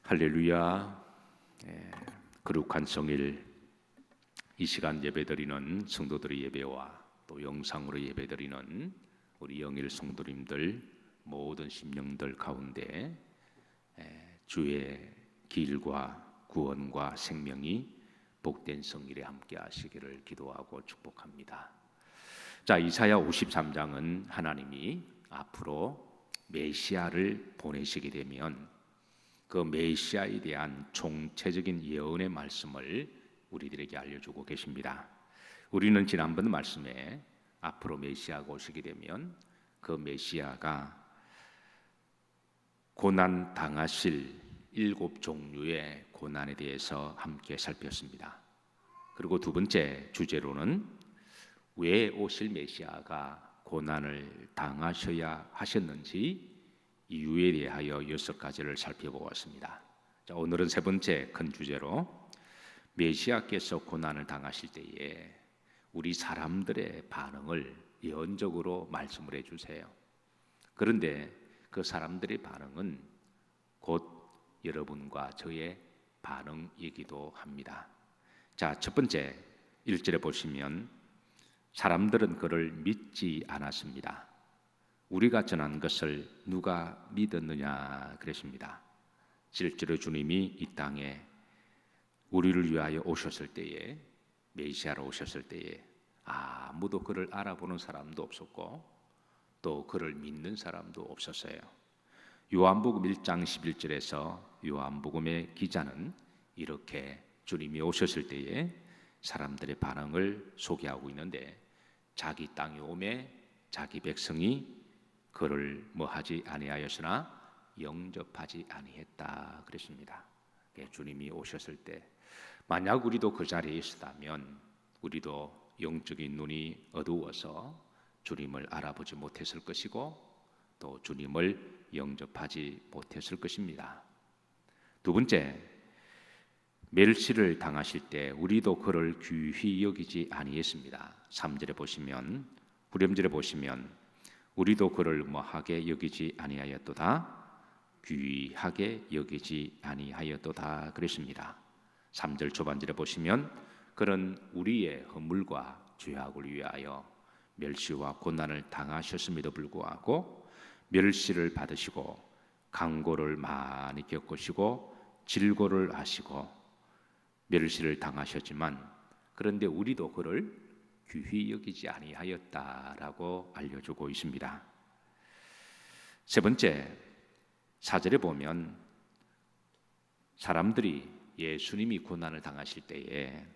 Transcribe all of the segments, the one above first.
할렐루야. 거룩한 성일 이 시간 예배드리는 성도들의 예배와 또 영상으로 예배드리는 우리 영일 성도님들 모든 심령들 가운데 주의 길과 구원과 생명이 복된 성일에 함께 하시기를 기도하고 축복합니다. 자, 이사야 53장은 하나님이 앞으로 메시아를 보내시게 되면 그 메시아에 대한 총체적인 예언의 말씀을 우리들에게 알려주고 계십니다. 우리는 지난번 말씀에 앞으로 메시아가 오시게 되면 그 메시아가 고난 당하실 7 종류의 고난에 대해서 함께 살폈습니다. 그리고 두 번째 주제로는 왜 오실 메시아가 고난을 당하셔야 하셨는지 이유에 대하여 6가지를 살펴보았습니다. 자, 오늘은 세 번째 큰 주제로 메시아께서 고난을 당하실 때에 우리 사람들의 반응을 예언적으로 말씀을 해주세요. 그런데 그 사람들의 반응은 곧 여러분과 저의 반응이기도 합니다. 자, 첫 번째 1절에 보시면 사람들은 그를 믿지 않았습니다. 우리가 전한 것을 누가 믿었느냐 그랬습니다. 실제로 주님이 이 땅에 우리를 위하여 오셨을 때에, 메시아로 오셨을 때에 아무도 그를 알아보는 사람도 없었고 또 그를 믿는 사람도 없었어요. 요한복음 1장 11절에서 요한복음의 기자는 이렇게 주님이 오셨을 때에 사람들의 반응을 소개하고 있는데, 자기 땅에 오매 자기 백성이 그를 뭐하지 아니하였으나 영접하지 아니했다 그랬습니다. 주님이 오셨을 때 만약 우리도 그 자리에 있었다면 우리도 영적인 눈이 어두워서 주님을 알아보지 못했을 것이고 또 주님을 영접하지 못했을 것입니다. 두 번째, 멸시를 당하실 때 우리도 그를 귀히 여기지 아니했습니다. 3절에 보시면, 후렴절에 보시면 우리도 그를 뭐하게 여기지 아니하였도다, 귀하게 여기지 아니하였도다 그랬습니다. 3절 초반절에 보시면 그는 우리의 허물과 죄악을 위하여 멸시와 고난을 당하셨음에도 불구하고 멸시를 받으시고 강고를 많이 겪으시고 질고를 하시고 멸시를 당하셨지만 그런데 우리도 그를 귀히 여기지 아니하였다라고 알려주고 있습니다. 세 번째 4절에 보면 사람들이 예수님이 고난을 당하실 때에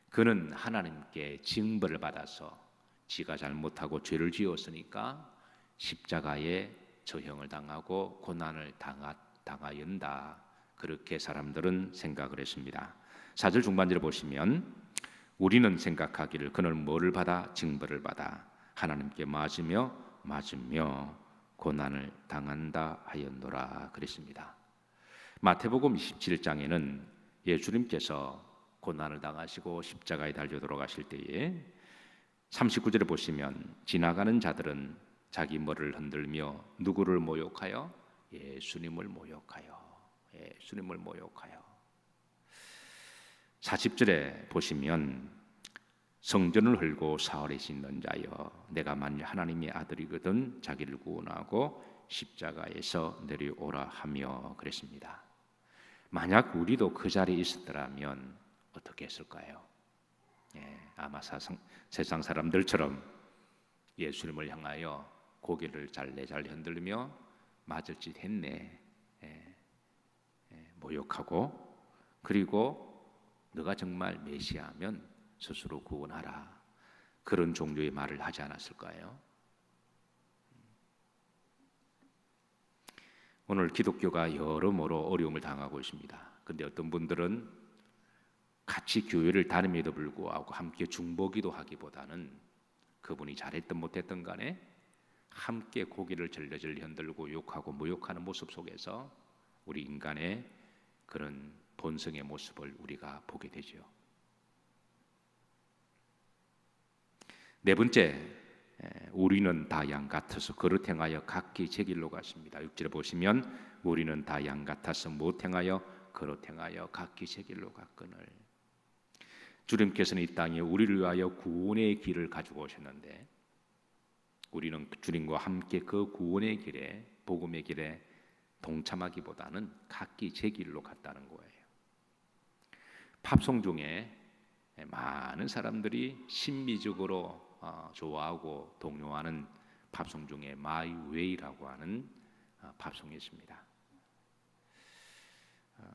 그는 하나님께 징벌을 받아서 지가 잘못하고 죄를 지었으니까 십자가에 처형을 당하고 고난을 당하였다, 그렇게 사람들은 생각을 했습니다. 4절 중반절에 보시면 우리는 생각하기를 그는 뭐를 받아? 징벌을 받아 하나님께 맞으며 고난을 당한다 하였노라 그랬습니다. 마태복음 27장에는 예수님께서 고난을 당하시고 십자가에 달려 돌아가실 때에 39절에 보시면 지나가는 자들은 자기 머리를 흔들며 누구를 모욕하여? 예수님을 모욕하여 40절에 보시면 성전을 헐고 사흘에 씻는 자여, 내가 만일 하나님의 아들이거든 자기를 구원하고 십자가에서 내려오라 하며 그랬습니다. 만약 우리도 그 자리에 있었더라면 어떻게 했을까요? 아마 세상 사람들처럼 예수님을 향하여 고개를 잘래잘래 흔들며 맞을 짓 했네, 모욕하고, 그리고 너가 정말 메시아면 스스로 구원하라, 그런 종류의 말을 하지 않았을까요? 오늘 기독교가 여러모로 어려움을 당하고 있습니다. 그런데 어떤 분들은 같이 교회를 다님에도 불구하고 함께 중보기도 하기보다는 그분이 잘했든 못했든 간에 함께 고개를 절레절레 흔들고 욕하고 모욕하는 모습 속에서 우리 인간의 그런 본성의 모습을 우리가 보게 되죠. 네 번째, 우리는 다 양 같아서 그릇 행하여 각기 제 길로 갔습니다. 6절에 보시면 우리는 다 양 같아서 못 행하여 그릇 행하여 각기 제 길로 갔거늘. 주님께서는 이 땅에 우리를 위하여 구원의 길을 가지고 오셨는데 우리는 주님과 함께 그 구원의 길에, 복음의 길에 동참하기보다는 각기 제 길로 갔다는 거예요. 팝송 중에 많은 사람들이 심미적으로 좋아하고 동요하는 팝송 중에 My Way라고 하는 팝송이 있습니다.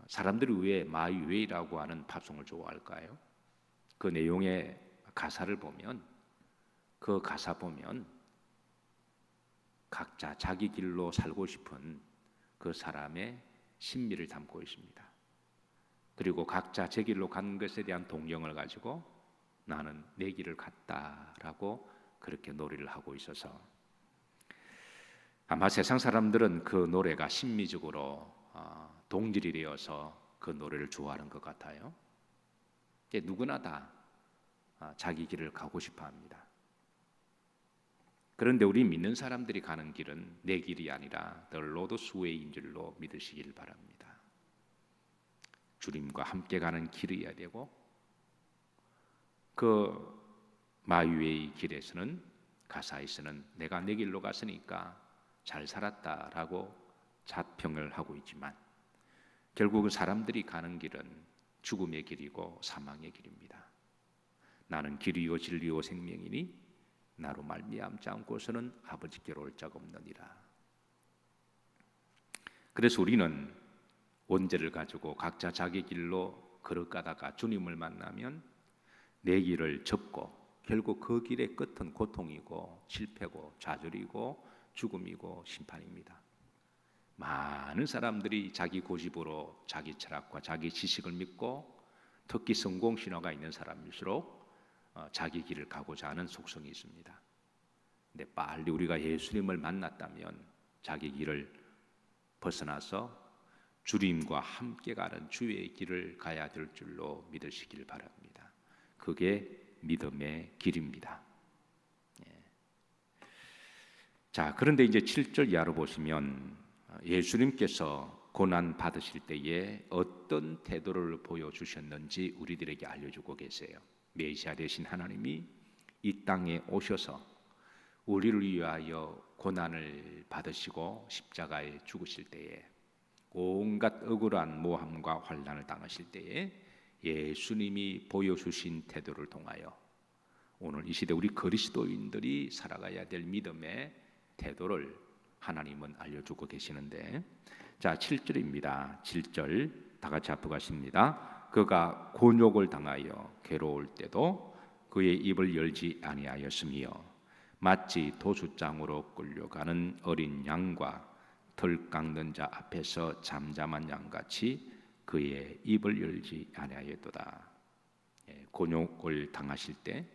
사람들이 왜 My Way라고 하는 팝송을 좋아할까요? 그 내용의 가사를 보면, 그 가사 보면 각자 자기 길로 살고 싶은 그 사람의 심미를 담고 있습니다. 그리고 각자 제 길로 간 것에 대한 동경을 가지고 나는 내 길을 갔다라고 그렇게 노래를 하고 있어서 아마 세상 사람들은 그 노래가 심미적으로 동질이 되어서 그 노래를 좋아하는 것 같아요. 누구나 다 자기 길을 가고 싶어 합니다. 그런데 우리 믿는 사람들이 가는 길은 내 길이 아니라 The Lord's Way인 줄로 믿으시길 바랍니다. 주님과 함께 가는 길이어야 되고 그 My Way 길에서는, 가사에서는 내가 내 길로 갔으니까 잘 살았다라고 자평을 하고 있지만 결국은 사람들이 가는 길은 죽음의 길이고 사망의 길입니다. 나는 길이요 진리요 생명이니 나로 말미암지 않고서는 아버지께로 올 자가 없느니라. 그래서 우리는 원죄를 가지고 각자 자기 길로 걸어가다가 주님을 만나면 내 길을 접고 결국 그 길의 끝은 고통이고 실패고 좌절이고 죽음이고 심판입니다. 많은 사람들이 자기 고집으로 자기 철학과 자기 지식을 믿고 특히 성공 신화가 있는 사람일수록 자기 길을 가고자 하는 속성이 있습니다. 근데 빨리 우리가 예수님을 만났다면 자기 길을 벗어나서 주님과 함께 가는 주의 길을 가야 될 줄로 믿으시길 바랍니다. 그게 믿음의 길입니다. 자, 그런데 이제 7절 이하로 보시면 예수님께서 고난 받으실 때에 어떤 태도를 보여주셨는지 우리들에게 알려주고 계세요. 메시아 되신 하나님이 이 땅에 오셔서 우리를 위하여 고난을 받으시고 십자가에 죽으실 때에 온갖 억울한 모함과 환난을 당하실 때에 예수님이 보여주신 태도를 통하여 오늘 이 시대 우리 그리스도인들이 살아가야 될 믿음의 태도를 하나님은 알려주고 계시는데, 자 7절입니다. 7절 다 같이 앞으로 가십니다. 그가 곤욕을 당하여 괴로울 때도 그의 입을 열지 아니하였으며 마치 도수장으로 끌려가는 어린 양과 털 깎는 자 앞에서 잠잠한 양같이 그의 입을 열지 아니하였도다. 곤욕을 당하실 때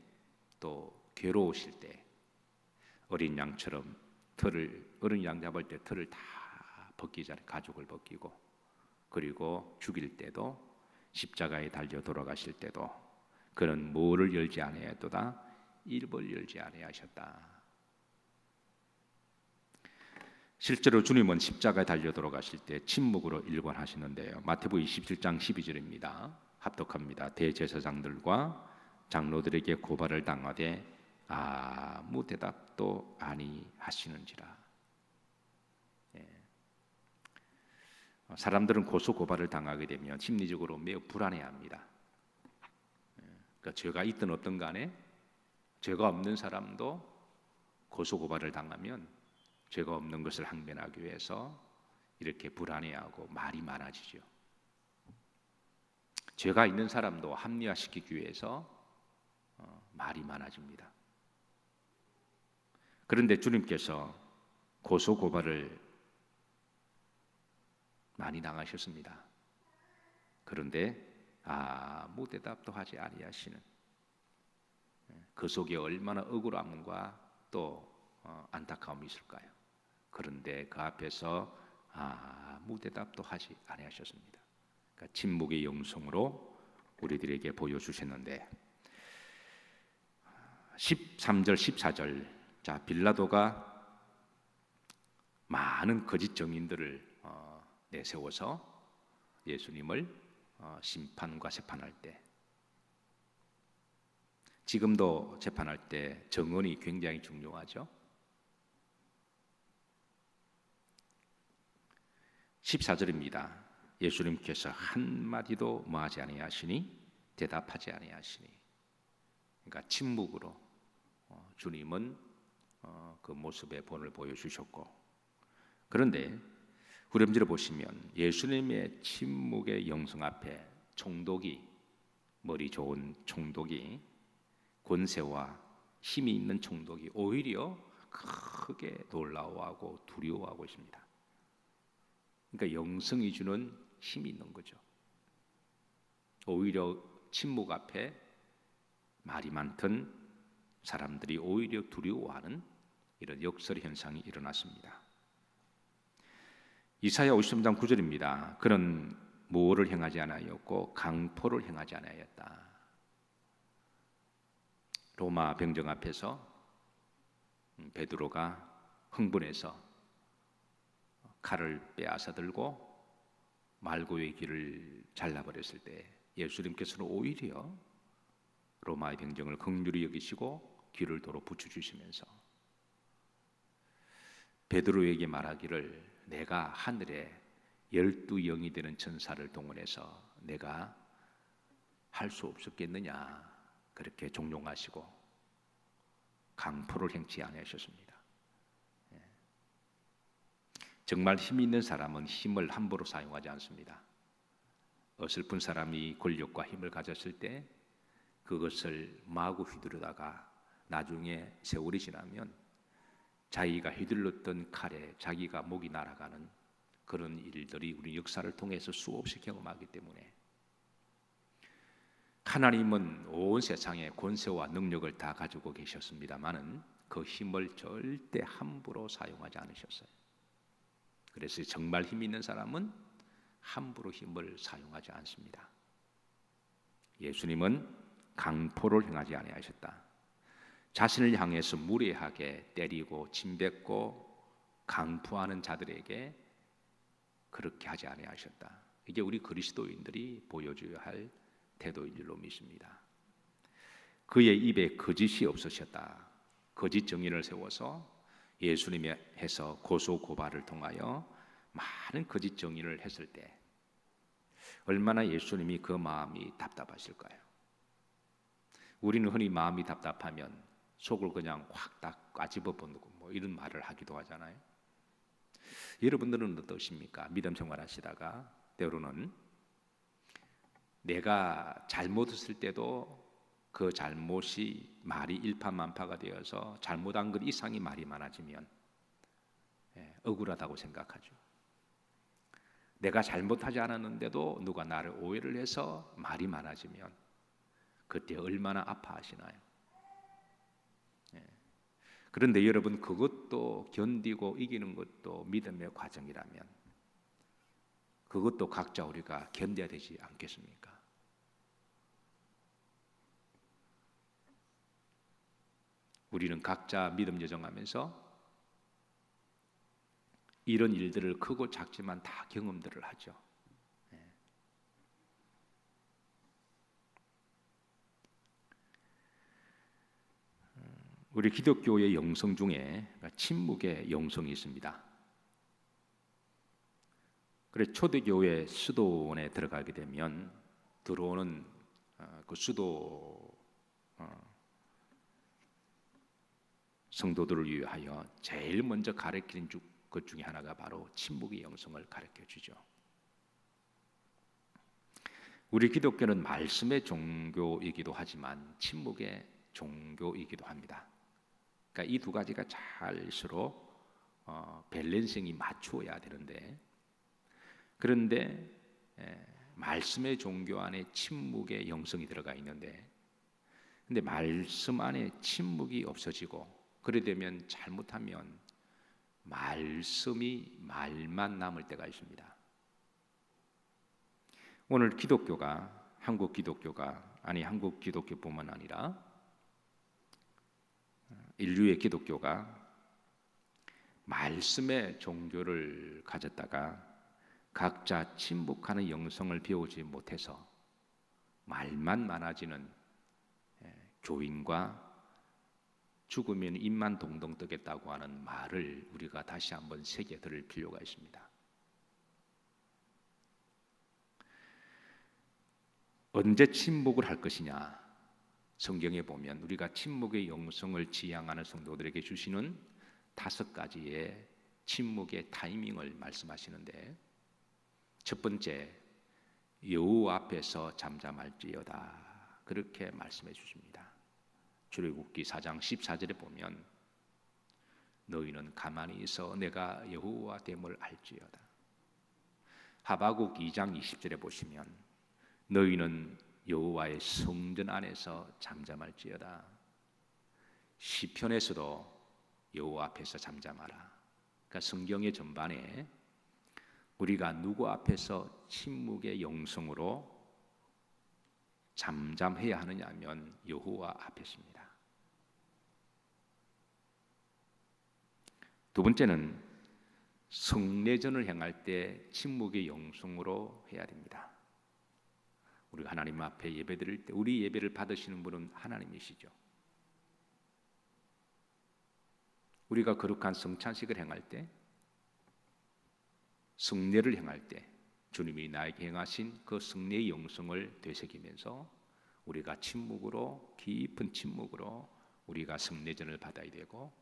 또 괴로우실 때 어린 양처럼 어린 양 잡을 때 털을 다 벗기 전에 가죽을 벗기고, 그리고 죽일 때도 십자가에 달려 돌아가실 때도 그는 뭐를 열지 아니하였도다? 입을 열지 아니하셨다. 실제로 주님은 십자가에 달려 돌아가실 때 침묵으로 일관하시는데요. 마태복음 27장 12절입니다. 합독합니다. 대제사장들과 장로들에게 고발을 당하되 아무 대답도 아니하시는지라. 사람들은 고소 고발을 당하게 되면 심리적으로 매우 불안해합니다. 그러니까 죄가 있든 없든 간에 죄가 없는 사람도 고소 고발을 당하면 죄가 없는 것을 항변하기 위해서 이렇게 불안해하고 말이 많아지죠. 죄가 있는 사람도 합리화시키기 위해서 말이 많아집니다. 그런데 주님께서 고소 고발을 많이 당하셨습니다. 그런데 아무 대답도 하지 아니하시는, 그 속에 얼마나 억울함과 또 안타까움이 있을까요? 그런데 그 앞에서 아무 대답도 하지 아니하셨습니다. 그러니까 침묵의 영성으로 우리들에게 보여주셨는데 13절 14절 자 빌라도가 많은 거짓 증인들을 내세워서 예수님을 심판과 재판할 때, 지금도 재판할 때 정언이 굉장히 중요하죠. 14절입니다. 예수님께서 한마디도 뭐하지 아니하시니 대답하지 아니하시니, 그러니까 침묵으로 주님은 그 모습의 본을 보여주셨고, 그런데 후렴지를 보시면 예수님의 침묵의 영성 앞에 총독이, 머리 좋은 총독이, 권세와 힘이 있는 총독이 오히려 크게 놀라워하고 두려워하고 있습니다. 그러니까 영성이 주는 힘이 있는 거죠. 오히려 침묵 앞에 말이 많던 사람들이 오히려 두려워하는 이런 역설 현상이 일어났습니다. 이사야 53장 9절입니다. 그는 무엇을 행하지 아니하였고 강포를 행하지 아니하였다. 로마 병정 앞에서 베드로가 흥분해서 칼을 빼앗아 들고 말고의 길을 잘라버렸을 때 예수님께서는 오히려 로마의 병정을 긍휼히 여기시고 귀를 도로 붙여주시면서 베드로에게 말하기를, 내가 하늘에 12영이 되는 천사를 동원해서 내가 할 수 없었겠느냐, 그렇게 종용하시고 강포를 행치 아니하셨습니다. 정말 힘 있는 사람은 힘을 함부로 사용하지 않습니다. 어설픈 사람이 권력과 힘을 가졌을 때 그것을 마구 휘두르다가 나중에 세월이 지나면 자기가 휘둘렀던 칼에 자기가 목이 날아가는 그런 일들이 우리 역사를 통해서 수없이 경험하기 때문에, 하나님은 온 세상의 권세와 능력을 다 가지고 계셨습니다마는 그 힘을 절대 함부로 사용하지 않으셨어요. 그래서 정말 힘 있는 사람은 함부로 힘을 사용하지 않습니다. 예수님은 강포를 행하지 아니하셨다. 자신을 향해서 무례하게 때리고 침뱉고 강포하는 자들에게 그렇게 하지 아니하셨다. 이게 우리 그리스도인들이 보여줘야 할 태도인 줄로 믿습니다. 그의 입에 거짓이 없으셨다. 거짓 정인을 세워서 예수님에 해서 고소 고발을 통하여 많은 거짓 정인을 했을 때 얼마나 예수님이 그 마음이 답답하실까요? 우리는 흔히 마음이 답답하면 속을 그냥 확 다 까집어 버리고 뭐 이런 말을 하기도 하잖아요. 여러분들은 어떠십니까? 믿음 생활하시다가 때로는 내가 잘못했을 때도 그 잘못이 말이 일파만파가 되어서 잘못한 것 이상이 말이 많아지면 억울하다고 생각하죠. 내가 잘못하지 않았는데도 누가 나를 오해를 해서 말이 많아지면 그때 얼마나 아파하시나요? 그런데 여러분, 그것도 견디고 이기는 것도 믿음의 과정이라면 그것도 각자 우리가 견뎌야 되지 않겠습니까? 우리는 각자 믿음 여정하면서 이런 일들을 크고 작지만 다 경험들을 하죠. 우리 기독교의 영성 중에 침묵의 영성이 있습니다. 그래 초대교회 수도원에 들어가게 되면 들어오는 그 수도 성도들을 위하여 제일 먼저 가르치는 것 중에 하나가 바로 침묵의 영성을 가르쳐 주죠. 우리 기독교는 말씀의 종교이기도 하지만 침묵의 종교이기도 합니다. 그러니까 이 두 가지가 잘 서로 밸런싱이 맞추어야 되는데, 그런데 말씀의 종교 안에 침묵의 영성이 들어가 있는데, 근데 말씀 안에 침묵이 없어지고 그래 되면 잘못하면 말씀이 말만 남을 때가 있습니다. 오늘 기독교가 한국 기독교뿐만 아니라 인류의 기독교가 말씀의 종교를 가졌다가 각자 침묵하는 영성을 배우지 못해서 말만 많아지는 교인과 죽으면 입만 동동 뜨겠다고 하는 말을 우리가 다시 한번 새겨 들을 필요가 있습니다. 언제 침묵을 할 것이냐? 성경에 보면 우리가 침묵의 영성을 지향하는 성도들에게 주시는 5가지의 침묵의 타이밍을 말씀하시는데, 첫 번째, 여호와 앞에서 잠잠할지어다, 그렇게 말씀해 주십니다. 출애굽기 4장 14절에 보면 너희는 가만히 있어 내가 여호와 됨을 알지어다. 하박국 2장 20절에 보시면 너희는 여호와의 성전 안에서 잠잠할지어다. 시편에서도 여호와 앞에서 잠잠하라. 그러니까 성경의 전반에 우리가 누구 앞에서 침묵의 영성으로 잠잠해야 하느냐 하면 여호와 앞에십니다. 두 번째는 성례전을 행할 때 침묵의 영성으로 해야 됩니다. 우리가 하나님 앞에 예배드릴 때 우리 예배를 받으시는 분은 하나님이시죠. 우리가 거룩한 성찬식을 행할 때, 성례를 행할 때 주님이 나에게 행하신 그 성례의 영성을 되새기면서 우리가 침묵으로, 깊은 침묵으로 우리가 성례전을 받아야 되고,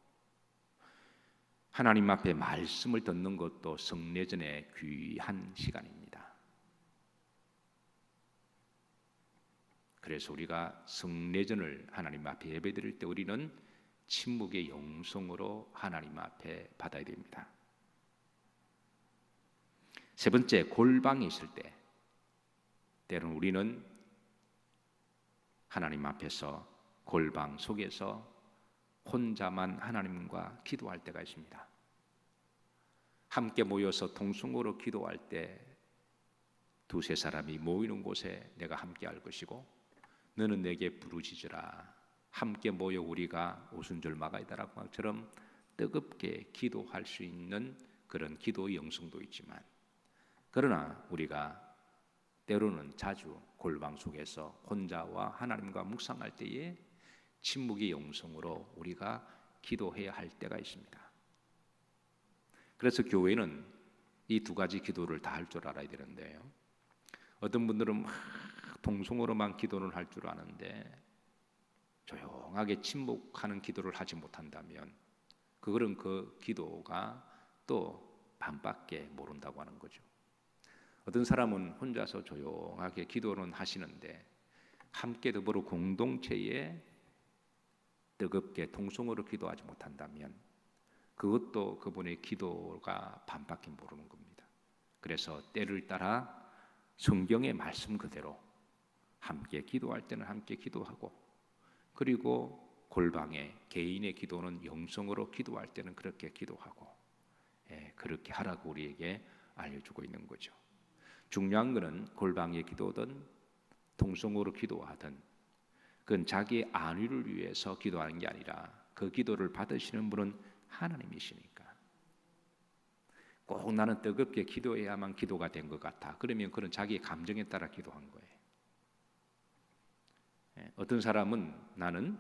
하나님 앞에 말씀을 듣는 것도 성례전의 귀한 시간입니다. 그래서 우리가 성례전을 하나님 앞에 예배드릴 때 우리는 침묵의 영성으로 하나님 앞에 받아야 됩니다. 세 번째, 골방에 있을 때 때로는 우리는 하나님 앞에서 골방 속에서 혼자만 하나님과 기도할 때가 있습니다. 함께 모여서 동성으로 기도할 때 두세 사람이 모이는 곳에 내가 함께 할 것이고, 너는 내게 부르짖으라, 함께 모여 우리가 오순절마가이다라고 것처럼 뜨겁게 기도할 수 있는 그런 기도의 영성도 있지만, 그러나 우리가 때로는 자주 골방 속에서 혼자와 하나님과 묵상할 때에 침묵의 영성으로 우리가 기도해야 할 때가 있습니다. 그래서 교회는 이 2가지 기도를 다 할 줄 알아야 되는데요, 어떤 분들은 막 동성으로만 기도를 할 줄 아는데 조용하게 침묵하는 기도를 하지 못한다면 그거는 그 기도가 또 반밖에 모른다고 하는 거죠. 어떤 사람은 혼자서 조용하게 기도는 하시는데 함께 더불어 공동체에 뜨겁게 동성으로 기도하지 못한다면 그것도 그분의 기도가 반밖에 모르는 겁니다. 그래서 때를 따라 성경의 말씀 그대로 함께 기도할 때는 함께 기도하고, 그리고 골방에 개인의 기도는 영성으로 기도할 때는 그렇게 기도하고, 그렇게 하라고 우리에게 알려주고 있는 거죠. 중요한 것은 골방의 기도든 동성으로 기도하든 그건 자기의 안위를 위해서 기도하는 게 아니라 그 기도를 받으시는 분은 하나님이시니까. 꼭 나는 뜨겁게 기도해야만 기도가 된 것 같아, 그러면 그건 자기의 감정에 따라 기도한 거예요. 어떤 사람은 나는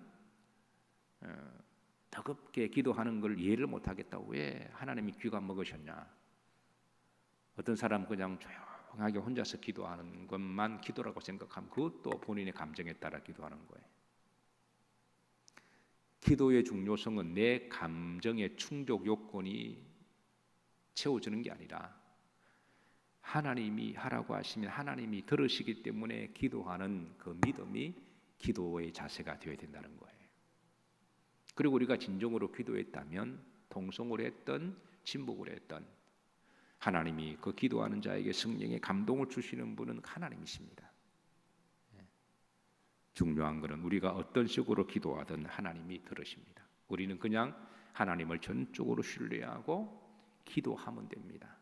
뜨겁게 기도하는 걸 이해를 못하겠다고, 왜 하나님이 귀가 먹으셨냐. 어떤 사람은 그냥 조용하게 혼자서 기도하는 것만 기도라고 생각하면 그것도 본인의 감정에 따라 기도하는 거예요. 기도의 중요성은 내 감정의 충족 요건이 채워지는 게 아니라 하나님이 하라고 하시면 하나님이 들으시기 때문에 기도하는 그 믿음이 기도의 자세가 되어야 된다는 거예요. 그리고 우리가 진정으로 기도했다면 동성으로 했던 침묵으로 했던 하나님이 그 기도하는 자에게 성령의 감동을 주시는 분은 하나님이십니다. 중요한 것은 우리가 어떤 식으로 기도하든 하나님이 들으십니다. 우리는 그냥 하나님을 전적으로 신뢰하고 기도하면 됩니다.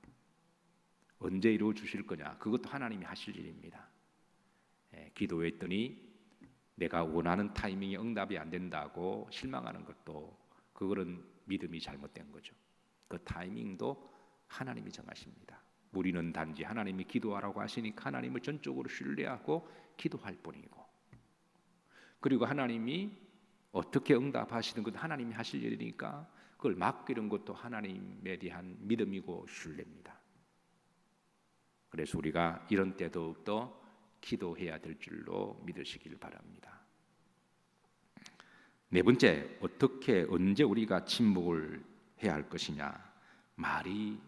언제 이루어 주실 거냐, 그것도 하나님이 하실 일입니다. 기도했더니 내가 원하는 타이밍에 응답이 안 된다고 실망하는 것도 그거는 믿음이 잘못된 거죠. 그 타이밍도 하나님이 정하십니다. 우리는 단지 하나님이 기도하라고 하시니까 하나님을 전적으로 신뢰하고 기도할 뿐이고, 그리고 하나님이 어떻게 응답하시는 건 하나님이 하실 일이니까 그걸 맡기는 것도 하나님에 대한 믿음이고 신뢰입니다. 그래서 우리가 이런 때 더욱더 기도해야 될 줄로 믿으시길 바랍니다. 네 번째, 어떻게 언제 우리가 침묵을 해야 할 것이냐? 말이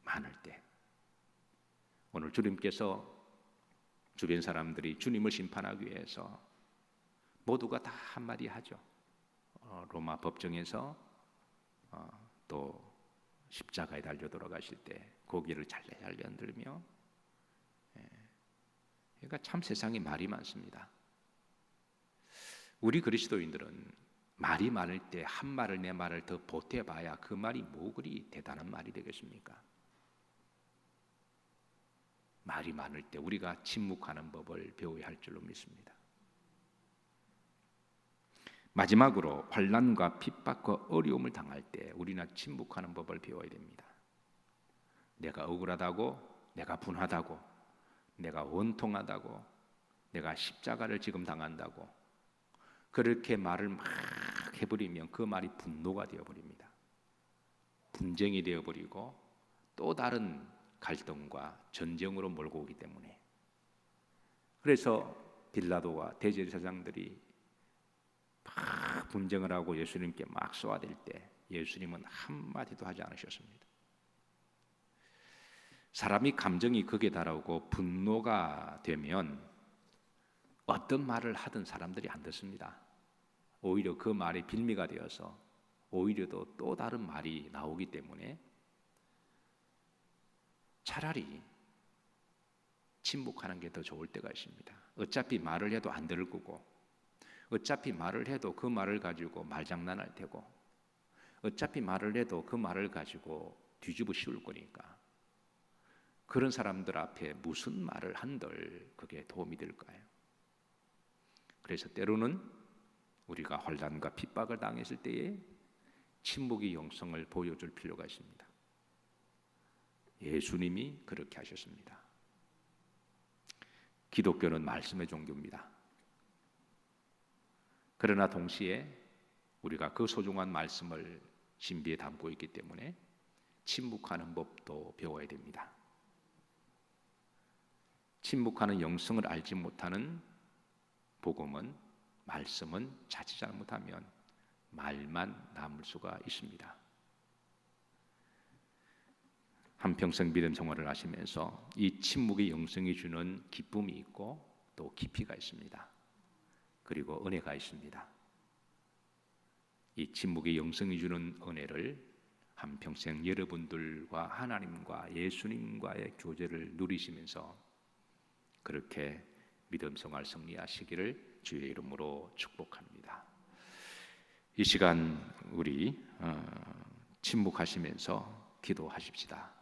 많을 때. 오늘 주님께서 주변 사람들이 주님을 심판하기 위해서 모두가 다 한마디 하죠. 로마 법정에서 또 십자가에 달려 돌아가실 때 고개를 잘래 흔들며, 그러니까 참 세상에 말이 많습니다. 우리 그리스도인들은 말이 많을 때 한 말을 내 말을 더 보태봐야 그 말이 뭐 그리 대단한 말이 되겠습니까? 말이 많을 때 우리가 침묵하는 법을 배워야 할 줄로 믿습니다. 마지막으로 환난과 핍박과 어려움을 당할 때 우리는 침묵하는 법을 배워야 됩니다. 내가 억울하다고, 내가 분하다고, 내가 원통하다고, 내가 십자가를 지금 당한다고 그렇게 말을 막 해버리면 그 말이 분노가 되어버립니다. 분쟁이 되어버리고 또 다른 갈등과 전쟁으로 몰고 오기 때문에, 그래서 빌라도와 대제사장들이 막 분쟁을 하고 예수님께 막 쏘아댈 때 예수님은 한마디도 하지 않으셨습니다. 사람이 감정이 극에 달하고 분노가 되면 어떤 말을 하든 사람들이 안 듣습니다. 오히려 그 말이 빌미가 되어서 오히려 또 다른 말이 나오기 때문에 차라리 침묵하는 게 더 좋을 때가 있습니다. 어차피 말을 해도 안 들을 거고, 어차피 말을 해도 그 말을 가지고 말장난할 테고, 어차피 말을 해도 그 말을 가지고 뒤집어 씌울 거니까 그런 사람들 앞에 무슨 말을 한들 그게 도움이 될까요? 그래서 때로는 우리가 환난과 핍박을 당했을 때에 침묵의 영성을 보여줄 필요가 있습니다. 예수님이 그렇게 하셨습니다. 기독교는 말씀의 종교입니다. 그러나 동시에 우리가 그 소중한 말씀을 신비에 담고 있기 때문에 침묵하는 법도 배워야 됩니다. 침묵하는 영성을 알지 못하는 복음은, 말씀은 자칫 잘못하면 말만 남을 수가 있습니다. 한평생 믿음 생활을 하시면서 이 침묵의 영성이 주는 기쁨이 있고 또 깊이가 있습니다. 그리고 은혜가 있습니다. 이 침묵의 영성이 주는 은혜를 한평생 여러분들과 하나님과 예수님과의 교제를 누리시면서 그렇게 믿음 생활 승리하시기를 주의 이름으로 축복합니다. 이 시간 우리 침묵하시면서 기도하십시다.